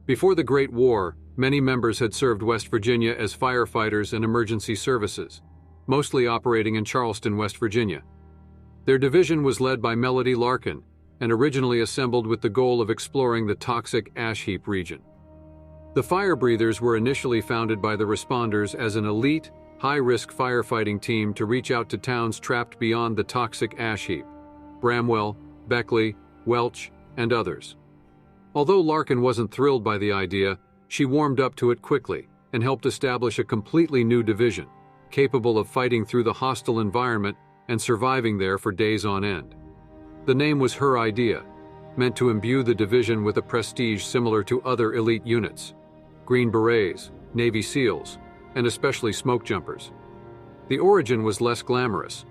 Before the Great War, many members had served West Virginia as firefighters and emergency services, mostly operating in Charleston, West Virginia. Their division was led by Melody Larkin and originally assembled with the goal of exploring the toxic ash heap region. The fire breathers were initially founded by the responders as an elite, high-risk firefighting team to reach out to towns trapped beyond the toxic ash heap: Bramwell, Beckley, Welch, and others. Although Larkin wasn't thrilled by the idea, she warmed up to it quickly and helped establish a completely new division, capable of fighting through the hostile environment and surviving there for days on end. The name was her idea, meant to imbue the division with a prestige similar to other elite units: Green Berets, Navy SEALs, and especially smoke jumpers. The origin was less glamorous.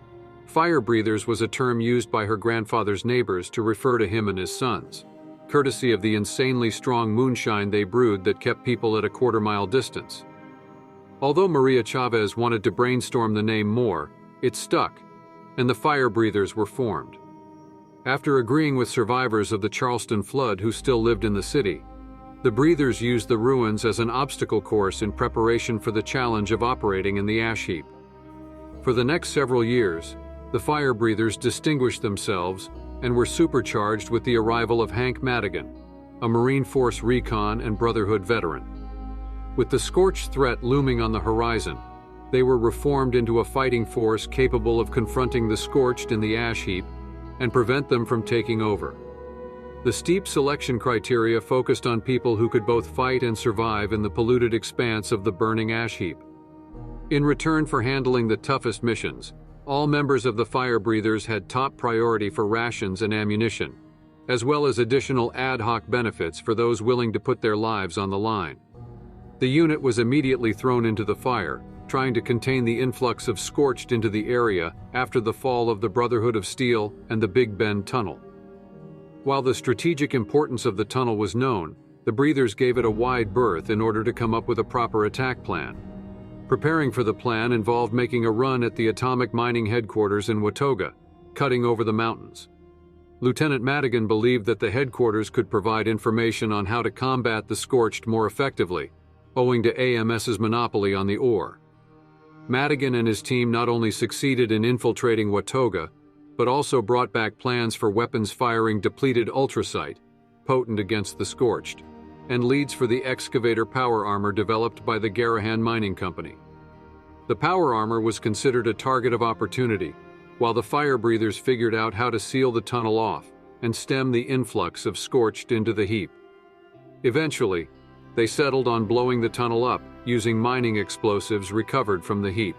Fire breathers was a term used by her grandfather's neighbors to refer to him and his sons, courtesy of the insanely strong moonshine they brewed that kept people at a quarter-mile distance. Although Maria Chavez wanted to brainstorm the name more, it stuck, and the fire breathers were formed. After agreeing with survivors of the Charleston flood who still lived in the city, the breathers used the ruins as an obstacle course in preparation for the challenge of operating in the ash heap. For the next several years, the fire breathers distinguished themselves and were supercharged with the arrival of Hank Madigan, a Marine Force Recon and Brotherhood veteran. With the scorched threat looming on the horizon, they were reformed into a fighting force capable of confronting the scorched in the ash heap and prevent them from taking over. The steep selection criteria focused on people who could both fight and survive in the polluted expanse of the burning ash heap. In return for handling the toughest missions, all members of the fire breathers had top priority for rations and ammunition, as well as additional ad hoc benefits for those willing to put their lives on the line. The unit was immediately thrown into the fire, trying to contain the influx of scorched into the area after the fall of the Brotherhood of Steel and the Big Bend Tunnel. While the strategic importance of the tunnel was known, the breathers gave it a wide berth in order to come up with a proper attack plan. Preparing for the plan involved making a run at the atomic mining headquarters in Watauga, cutting over the mountains. Lieutenant Madigan believed that the headquarters could provide information on how to combat the scorched more effectively, owing to AMS's monopoly on the ore. Madigan and his team not only succeeded in infiltrating Watauga, but also brought back plans for weapons firing depleted ultracite, potent against the scorched, and leads for the excavator power armor developed by the Garahan Mining Company. The power armor was considered a target of opportunity, while the fire breathers figured out how to seal the tunnel off and stem the influx of scorched into the heap. Eventually, they settled on blowing the tunnel up using mining explosives recovered from the heap.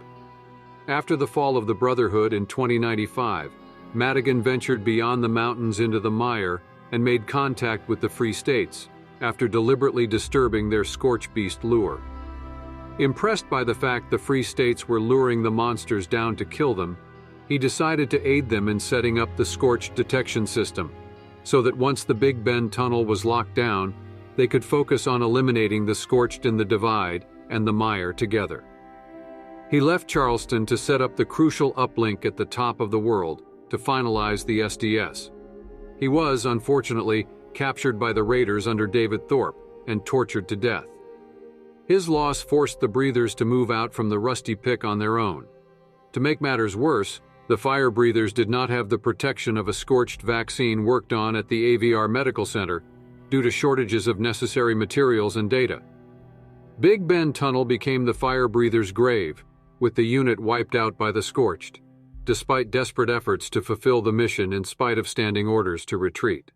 After the fall of the Brotherhood in 2095, Madigan ventured beyond the mountains into the mire and made contact with the Free States after deliberately disturbing their scorch beast lure. Impressed by the fact the Free States were luring the monsters down to kill them, he decided to aid them in setting up the scorched detection system, so that once the Big Bend Tunnel was locked down, they could focus on eliminating the scorched in the divide and the mire together. He left Charleston to set up the crucial uplink at the top of the world to finalize the SDS. He was, unfortunately, captured by the raiders under David Thorpe and tortured to death. His loss forced the breathers to move out from the Rusty Pick on their own. To make matters worse, the fire breathers did not have the protection of a scorched vaccine worked on at the AVR Medical Center due to shortages of necessary materials and data. Big Bend Tunnel became the fire breathers' grave, with the unit wiped out by the scorched, despite desperate efforts to fulfill the mission in spite of standing orders to retreat.